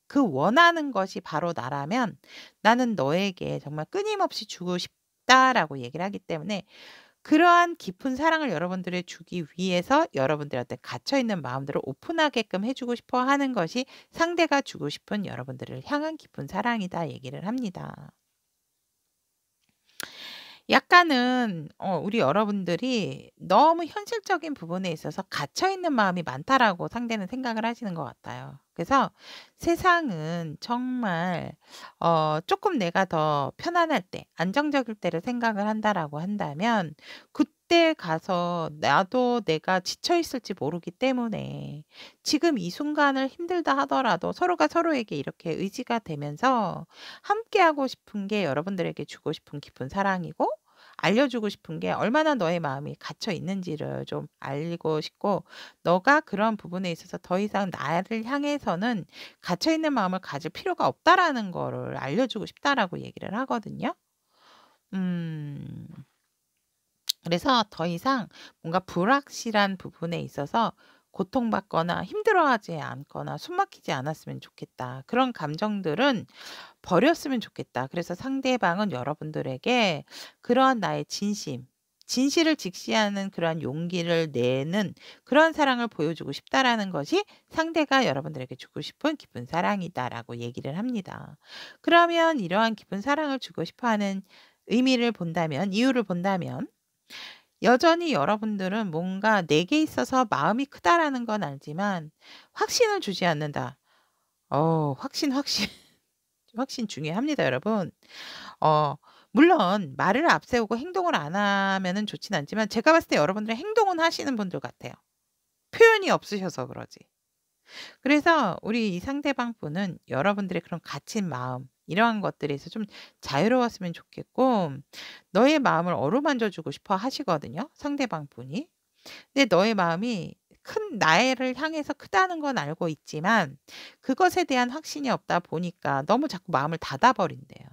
그 원하는 것이 바로 나라면 '나는 너에게 정말 끊임없이 주고 싶다.'라고 얘기를 하기 때문에 그러한 깊은 사랑을 여러분들에 주기 위해서 여러분들한테 갇혀 있는 마음들을 오픈하게끔 해 주고 싶어 하는 것이 상대가 주고 싶은 여러분들을 향한 깊은 사랑이다 얘기를 합니다. 약간은 우리 여러분들이 너무 현실적인 부분에 있어서 갇혀 있는 마음이 많다라고 상대는 생각을 하시는 것 같아요. 그래서 세상은 정말 쪼끔 내가 더 편안할 때, 안정적일 때를 생각을 한다라고 한다면 그때 가서 나도 내가 지쳐 있을지 모르기 때문에 지금 이 순간을 힘들다 하더라도 서로가 서로에게 이렇게 의지가 되면서 함께하고 싶은 게 여러분들에게 주고 싶은 깊은 사랑이고, 알려주고 싶은 게 얼마나 너의 마음이 갇혀 있는지를 좀 알고 싶고, 너가 그런 부분에 있어서 더 이상 나를 향해서는 갇혀 있는 마음을 가질 필요가 없다라는 거를 알려주고 싶다라고 얘기를 하거든요. 음. 그래서 더 이상 뭔가 불확실한 부분에 있어서 고통받거나 힘들어하지 않거나 숨막히지 않았으면 좋겠다. 그런 감정들은 버렸으면 좋겠다. 그래서 상대방은 여러분들에게 그러한 나의 진실을 직시하는 그러한 용기를 내는 그런 사랑을 보여주고 싶다라는 것이 상대가 여러분들에게 주고 싶은 깊은 사랑이다라고 얘기를 합니다. 그러면 이러한 깊은 사랑을 주고 싶어 하는 의미를 본다면, 이유를 본다면 여전히 여러분들은 뭔가 '내게 있어서 마음이 크다라는 건 알지만 확신을 주지 않는다.' 확신. 확신 중요합니다 여러분. 어 물론 말을 앞세우고 행동을 안 하면은 좋진 않지만 제가 봤을 때 여러분들은 행동은 하시는 분들 같아요. 표현이 없으셔서 그러지. 그래서 우리 이 상대방 분은 여러분들의 그런 갇힌 마음, 이러한 것들에서 좀 자유로웠으면 좋겠고, 너의 마음을 어루만져 주고 싶어 하시거든요, 상대방 분이. 근데 너의 마음이 큰 나를 향해서 크다는 건 알고 있지만 그것에 대한 확신이 없다 보니까 너무 자꾸 마음을 닫아 버린대요.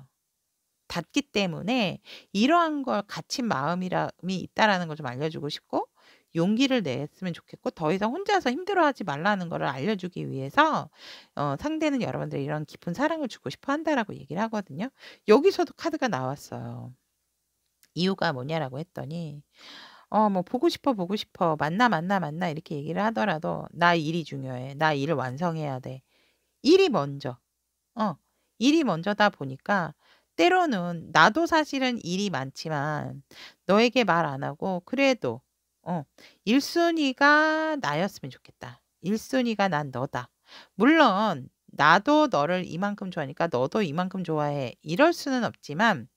닫기 때문에 이러한 걸 갇힌 마음이람이 있다라는 걸 좀 알려주고 싶고, 용기를 냈으면 좋겠고, 더 이상 혼자서 힘들어하지 말라는 거를 알려주기 위해서 상대는 여러분들이 이런 깊은 사랑을 주고 싶어 한다라고 얘기를 하거든요. 여기서도 카드가 나왔어요. 이유가 뭐냐라고 했더니 뭐 "보고 싶어, 보고 싶어. 만나, 만나, 만나." 이렇게 얘기를 하더라도 "나 일이 중요해. 나 일을 완성해야 돼." 일이 먼저. 어. 일이 먼저다 보니까 때로는 나도 사실은 일이 많지만 너에게 말 안 하고 그래도 어 1 순위가 나였으면 좋겠다. 1 순위가 난 너다. 물론 나도 너를 이만큼 좋아하니까 너도 이만큼 좋아해. 이럴 수는 없지만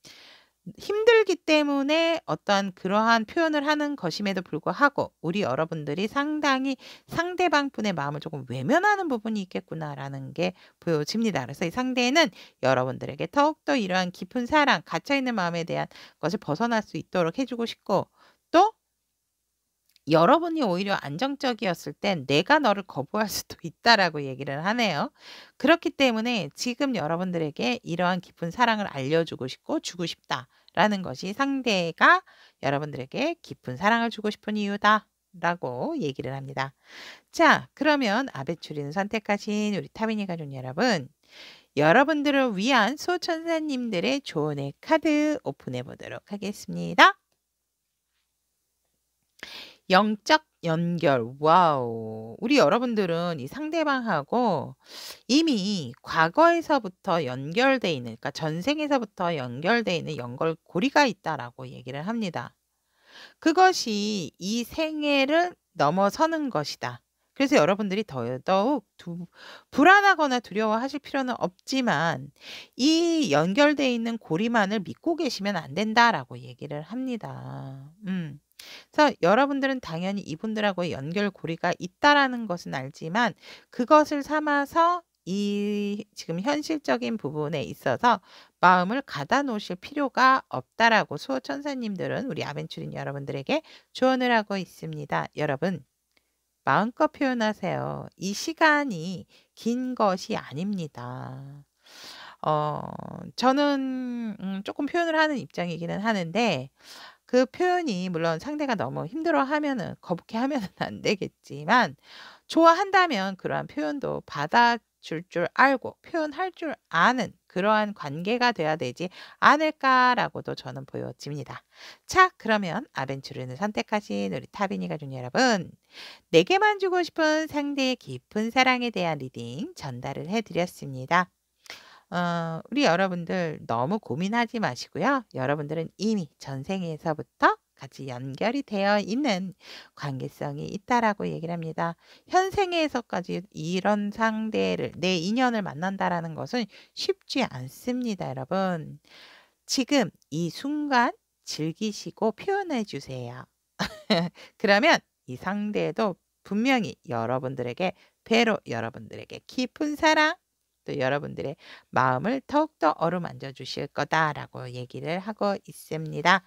힘들기 때문에 어떠한 그러한 표현을 하는 것임에도 불구하고 우리 여러분들이 상당히 상대방 분의 마음을 조금 외면하는 부분이 있겠구나라는 게 보여집니다. 그래서 이 상대는 여러분들에게 더욱더 이러한 깊은 사랑, 갇혀있는 마음에 대한 것을 벗어날 수 있도록 해주고 싶고 또 여러분이 오히려 안정적이었을 땐 내가 너를 거부할 수도 있다라고 얘기를 하네요. 그렇기 때문에 지금 여러분들에게 이러한 깊은 사랑을 알려주고 싶고 주고 싶다라는 것이 상대가 여러분들에게 깊은 사랑을 주고 싶은 이유다라고 얘기를 합니다. 자, 그러면 아베추리를 선택하신 우리 타비니 가족 여러분, 여러분들을 위한 소천사님들의 조언의 카드 오픈해 보도록 하겠습니다. 영적 연결. 와우. 우리 여러분들은 이 상대방하고 이미 과거에서부터 연결돼 있는, 그러니까 전생에서부터 연결돼 있는 연결고리가 있다라고 얘기를 합니다. 그것이 이 생애를 넘어서는 것이다. 그래서 여러분들이 더더욱 불안하거나 두려워하실 필요는 없지만 이 연결돼 있는 고리만을 믿고 계시면 안 된다라고 얘기를 합니다. 그래서 여러분들은 당연히 이분들하고의 연결고리가 있다라는 것은 알지만 그것을 삼아서 이 지금 현실적인 부분에 있어서 마음을 가다 놓으실 필요가 없다라고 수호천사님들은 우리 아벤추린 여러분들에게 조언을 하고 있습니다. 여러분, 마음껏 표현하세요. 이 시간이 긴 것이 아닙니다. 저는 조금 표현을 하는 입장이기는 하는데 그 표현이 물론 상대가 너무 힘들어하면은 거북해하면은 안 되겠지만 좋아한다면 그러한 표현도 받아줄 줄 알고 표현할 줄 아는 그러한 관계가 돼야 되지 않을까라고도 저는 보여집니다. 자, 그러면 아벤추르를 선택하신 우리 타비니 가족 여러분, 내게만 주고 싶은 상대의 깊은 사랑에 대한 리딩 전달을 해드렸습니다. 우리 여러분들 너무 고민하지 마시고요. 여러분들은 이미 전생에서부터 같이 연결이 되어 있는 관계성이 있다라고 얘기를 합니다. 현생에서까지 이런 상대를, 내 인연을 만난다라는 것은 쉽지 않습니다, 여러분. 지금 이 순간 즐기시고 표현해 주세요. 그러면 이 상대도 분명히 여러분들에게 배로 여러분들에게 깊은 사랑 또 여러분들의 마음을 더욱더 어루만져 주실 거다라고 얘기를 하고 있습니다.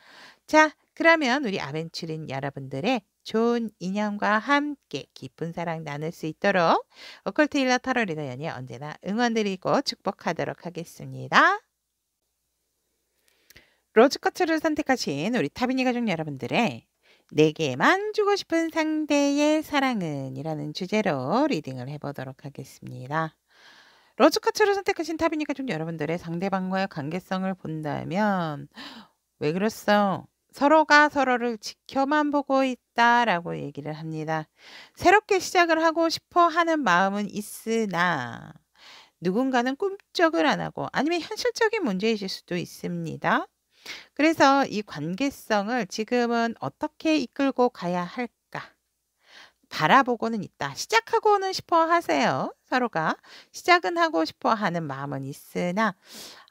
자, 그러면 우리 아벤추린 여러분들의 좋은 인연과 함께 깊은 사랑 나눌 수 있도록 오컬트 힐러 타로 리더 연이 언제나 응원드리고 축복하도록 하겠습니다. 로즈커트를 선택하신 우리 타비니 가족 여러분들의 내게만 주고 싶은 상대의 사랑은 이라는 주제로 리딩을 해보도록 하겠습니다. 로즈커트를 선택하신 타비니 가족 여러분들의 상대방과의 관계성을 본다면 왜 그랬어? 서로가 서로를 지켜만 보고 있다라고 얘기를 합니다. 새롭게 시작을 하고 싶어 하는 마음은 있으나 누군가는 꿈쩍을 안 하고 아니면 현실적인 문제이실 수도 있습니다. 그래서 이 관계성을 지금은 어떻게 이끌고 가야 할까? 바라보고는 있다. 시작하고는 싶어 하세요. 서로가. 시작은 하고 싶어 하는 마음은 있으나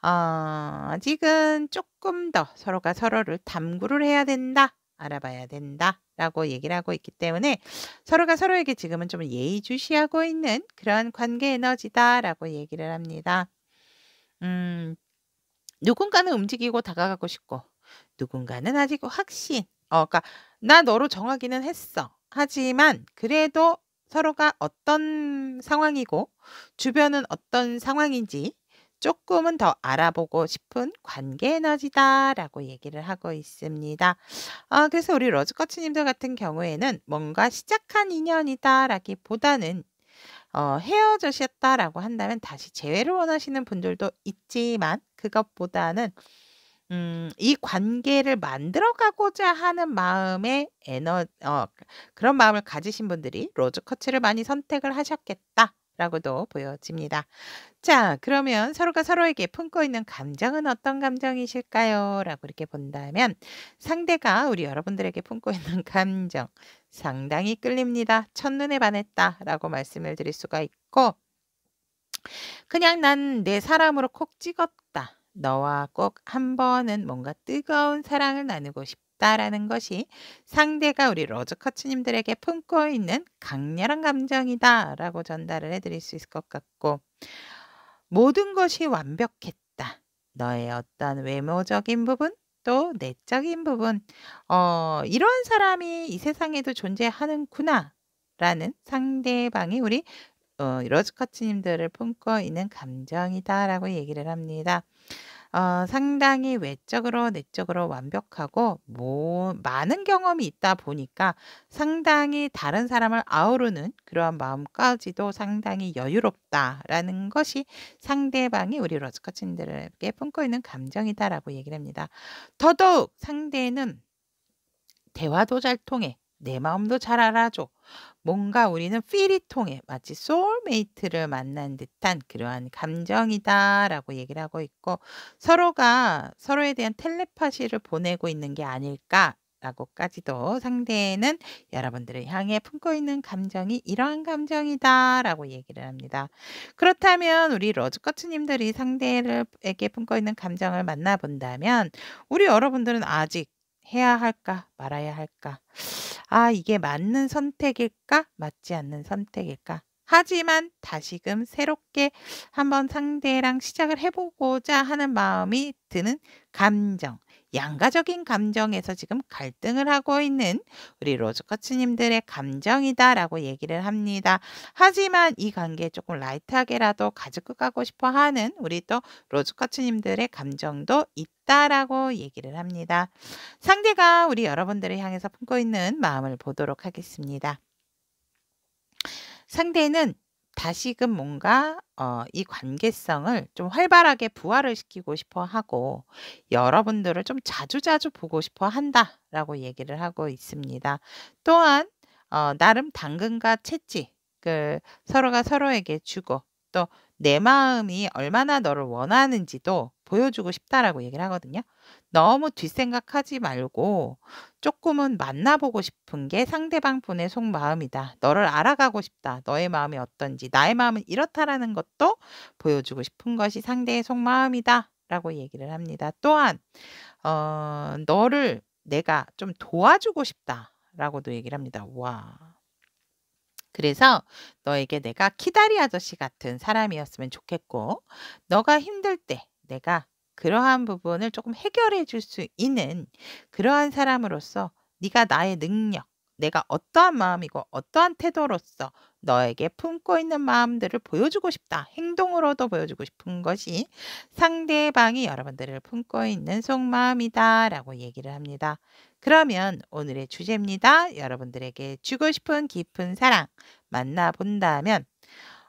아직은 조금 더 서로가 서로를 담구를 해야 된다. 알아봐야 된다. 라고 얘기를 하고 있기 때문에 서로가 서로에게 지금은 좀 예의주시하고 있는 그런 관계 에너지다. 라고 얘기를 합니다. 누군가는 움직이고 다가가고 싶고 누군가는 아직 확신. 그러니까 나 너로 정하기는 했어. 하지만 그래도 서로가 어떤 상황이고 주변은 어떤 상황인지 조금은 더 알아보고 싶은 관계 에너지다라고 얘기를 하고 있습니다. 그래서 우리 러즈커츠님들 같은 경우에는 뭔가 시작한 인연이다라기보다는 헤어지셨다라고 한다면 다시 재회를 원하시는 분들도 있지만 그것보다는 이 관계를 만들어가고자 하는 마음의 그런 마음을 가지신 분들이 로즈커츠를 많이 선택을 하셨겠다라고도 보여집니다. 자, 그러면 서로가 서로에게 품고 있는 감정은 어떤 감정이실까요? 라고 이렇게 본다면 상대가 우리 여러분들에게 품고 있는 감정 상당히 끌립니다. 첫눈에 반했다라고 말씀을 드릴 수가 있고 그냥 '난 내 사람으로 콕 찍었다. 너와 꼭 한 번은 뭔가 뜨거운 사랑을 나누고 싶다.'라는 것이 상대가 우리 로즈 코치님들에게 품고 있는 강렬한 감정이다라고 전달을 해 드릴 수 있을 것 같고, 모든 것이 완벽했다. 너의 어떤 외모적인 부분 또 내적인 부분, '이러한 사람이 이 세상에도 존재하는구나.'라는 상대방이 우리 로즈커치님들을 품고 있는 감정이다라고 얘기를 합니다. 상당히 외적으로 내적으로 완벽하고 많은 경험이 있다 보니까 상당히 다른 사람을 아우르는 그러한 마음까지도 상당히 여유롭다라는 것이 상대방이 우리 로즈커치님들에게 품고 있는 감정이다라고 얘기를 합니다. 더더욱 상대는 대화도 잘 통해. 내 마음도 잘 알아줘. 뭔가 우리는 필이 통해. 마치 소울메이트를 만난 듯한 그러한 감정이다라고 얘기를 하고 있고, 서로가 서로에 대한 텔레파시를 보내고 있는 게 아닐까라고까지도 상대는 여러분들을 향해 품고 있는 감정이 이러한 감정이다라고 얘기를 합니다. 그렇다면 우리 로즈커츠님들이 상대에게 품고 있는 감정을 만나본다면 우리 여러분들은 아직 해야 할까 말아야 할까? 이게 맞는 선택일까? 맞지 않는 선택일까? 하지만 다시금 새롭게 한번 상대랑 시작을 해 보고자 하는 마음이 드는 감정, 양가적인 감정에서 지금 갈등을 하고 있는 우리 로즈커츠님들의 감정이다라고 얘기를 합니다. 하지만 이 관계에 조금 라이트하게라도 가지고 가고 싶어 하는 우리 또 로즈커츠님들의 감정도 있다라고 얘기를 합니다. 상대가 우리 여러분들을 향해서 품고 있는 마음을 보도록 하겠습니다. 상대는 다시금 뭔가 이 관계성을 좀 활발하게 부활을 시키고 싶어 하고 여러분들을 좀 자주자주 보고 싶어 한다라고 얘기를 하고 있습니다. 또한 나름 당근과 채찍, 서로가 서로에게 주고 또 내 마음이 얼마나 너를 원하는지도 보여주고 싶다라고 얘기를 하거든요. 너무 뒷생각하지 말고 조금은 만나보고 싶은 게 상대방 분의 속마음이다. 너를 알아가고 싶다. 너의 마음이 어떤지, 나의 마음은 이렇다라는 것도 보여주고 싶은 것이 상대의 속마음이다라고 얘기를 합니다. 또한 너를 내가 좀 도와주고 싶다라고도 얘기를 합니다. 와. 그래서 너에게 내가 키다리 아저씨 같은 사람이었으면 좋겠고, 너가 힘들 때 내가 그러한 부분을 조금 해결해 줄 수 있는 그러한 사람으로서 네가 나의 능력, 내가 어떠한 마음이고 어떠한 태도로서 너에게 품고 있는 마음들을 보여주고 싶다. 행동으로도 보여주고 싶은 것이 상대방이 여러분들을 품고 있는 속마음이다라고 얘기를 합니다. 그러면 오늘의 주제입니다. 여러분들에게 주고 싶은 깊은 사랑 만나본다면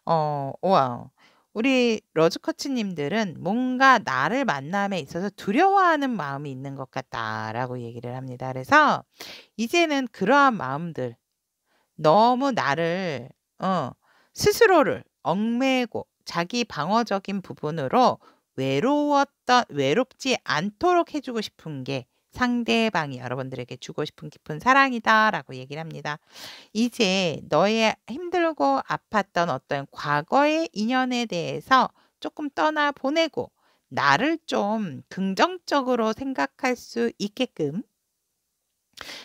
우와. 우리 러즈커치님들은 뭔가 나를 만남에 있어서 두려워하는 마음이 있는 것 같다라고 얘기를 합니다. 그래서 이제는 그러한 마음들, 너무 나를 스스로를 얽매고 자기 방어적인 부분으로 외롭지 않도록 해 주고 싶은 게 상대방이 여러분들에게 주고 싶은 깊은 사랑이다라고 얘기를 합니다. 이제 너의 힘들고 아팠던 어떤 과거의 인연에 대해서 조금 떠나 보내고 나를 좀 긍정적으로 생각할 수 있게끔,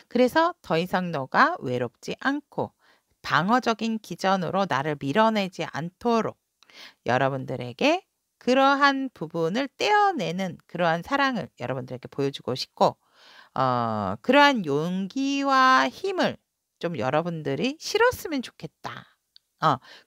그래서 더 이상 너가 외롭지 않고 방어적인 기전으로 나를 밀어내지 않도록 여러분들에게 그러한 부분을 떼어내는 그러한 사랑을 여러분들에게 보여주고 싶고, 그러한 용기와 힘을 좀 여러분들이 실었으면 좋겠다.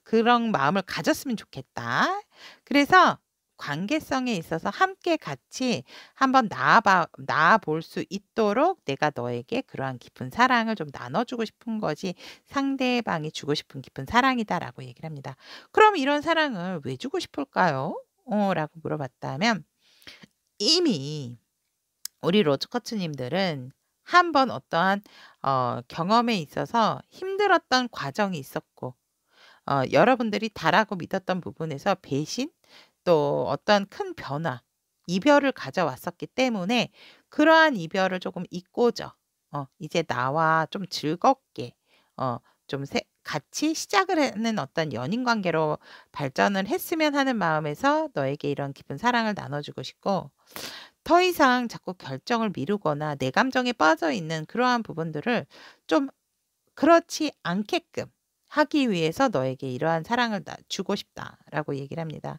그런 마음을 가졌으면 좋겠다. 그래서 관계성에 있어서 함께 같이 한번 나아 볼 수 있도록 내가 너에게 그러한 깊은 사랑을 좀 나눠주고 싶은 것이 상대방이 주고 싶은 깊은 사랑이다라고 얘기를 합니다. 그럼 이런 사랑을 왜 주고 싶을까요? 라고 물어봤다면, 이미 우리 로즈커츠님들은 한번 어떠한 경험에 있어서 힘들었던 과정이 있었고, 여러분들이 다라고 믿었던 부분에서 배신 또 어떤 큰 변화, 이별을 가져왔었기 때문에 그러한 이별을 조금 잊고자 이제 나와 좀 즐겁게 좀 같이 시작을 하는 어떤 연인 관계로 발전을 했으면 하는 마음에서 너에게 이런 깊은 사랑을 나눠주고 싶고, 더 이상 자꾸 결정을 미루거나 내 감정에 빠져 있는 그러한 부분들을 좀 그렇지 않게끔 하기 위해서 너에게 이러한 사랑을 주고 싶다라고 얘기를 합니다.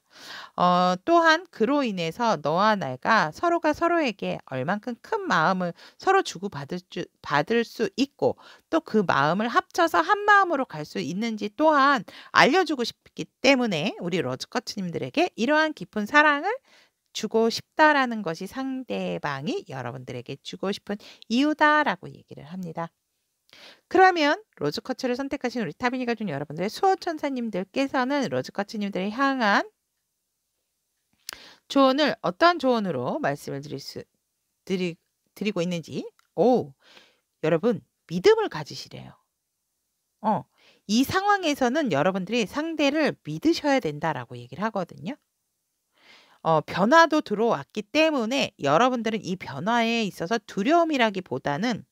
또한 그로 인해서 너와 내가 서로가 서로에게 얼만큼 큰 마음을 서로 받을 수 있고, 또 그 마음을 합쳐서 한 마음으로 갈 수 있는지 또한 알려주고 싶기 때문에 우리 로즈코치님들에게 이러한 깊은 사랑을 주고 싶다라는 것이 상대방이 여러분들에게 주고 싶은 이유다라고 얘기를 합니다. 그러면 로즈코치를 선택하신 우리 타비니가 준 여러분들, 수호천사님들께서는 로즈코치님들을 향한 조언을 어떠한 조언으로 말씀을 드리고 있는지, 여러분 믿음을 가지시래요. 이 상황에서는 여러분들이 상대를 믿으셔야 된다라고 얘기를 하거든요. 변화도 들어왔기 때문에 여러분들은 이 변화에 있어서 두려움이라기보다는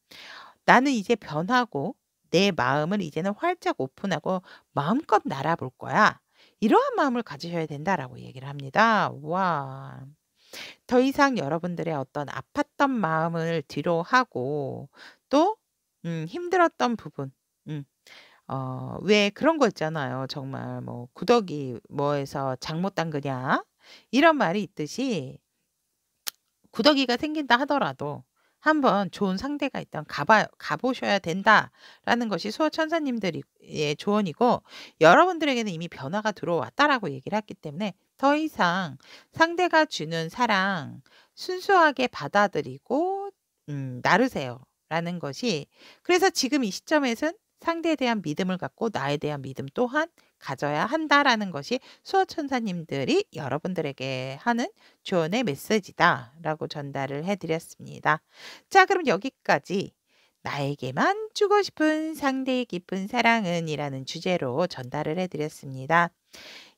나는 이제 변하고 내 마음을 이제는 활짝 오픈하고 마음껏 날아볼 거야. 이러한 마음을 가지셔야 된다라고 얘기를 합니다. 와. 더 이상 여러분들의 어떤 아팠던 마음을 뒤로 하고 또 힘들었던 부분, 왜 그런 거 있잖아요. 정말 뭐 구더기 뭐에서 장 못 담그냐 이런 말이 있듯이 구더기가 생긴다 하더라도 한번 좋은 상대가 있다면 가보셔야 된다라는 것이 수호천사님들의 조언이고, 여러분들에게는 이미 변화가 들어왔다라고 얘기를 했기 때문에 더 이상 상대가 주는 사랑 순수하게 받아들이고 나르세요라는 것이, 그래서 지금 이 시점에서는 상대에 대한 믿음을 갖고 나에 대한 믿음 또한 가져야 한다라는 것이 수호천사님들이 여러분들에게 하는 조언의 메시지다라고 전달을 해드렸습니다. 자, 그럼 여기까지 나에게만 주고 싶은 상대의 깊은 사랑은 이라는 주제로 전달을 해드렸습니다.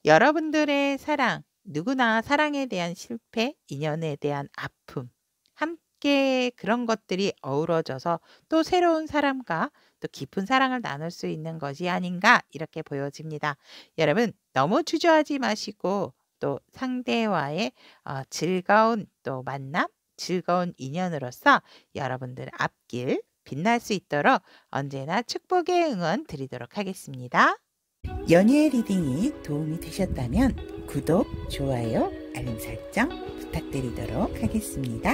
여러분들의 사랑, 누구나 사랑에 대한 실패, 인연에 대한 아픔, 함께 그런 것들이 어우러져서 또 새로운 사람과 또 깊은 사랑을 나눌 수 있는 것이 아닌가 이렇게 보여집니다. 여러분 너무 주저하지 마시고 또 상대와의 즐거운 또 만남, 즐거운 인연으로서 여러분들 앞길 빛날 수 있도록 언제나 축복의 응원 드리도록 하겠습니다. 연예 리딩이 도움이 되셨다면 구독, 좋아요, 알림 설정 부탁드리도록 하겠습니다.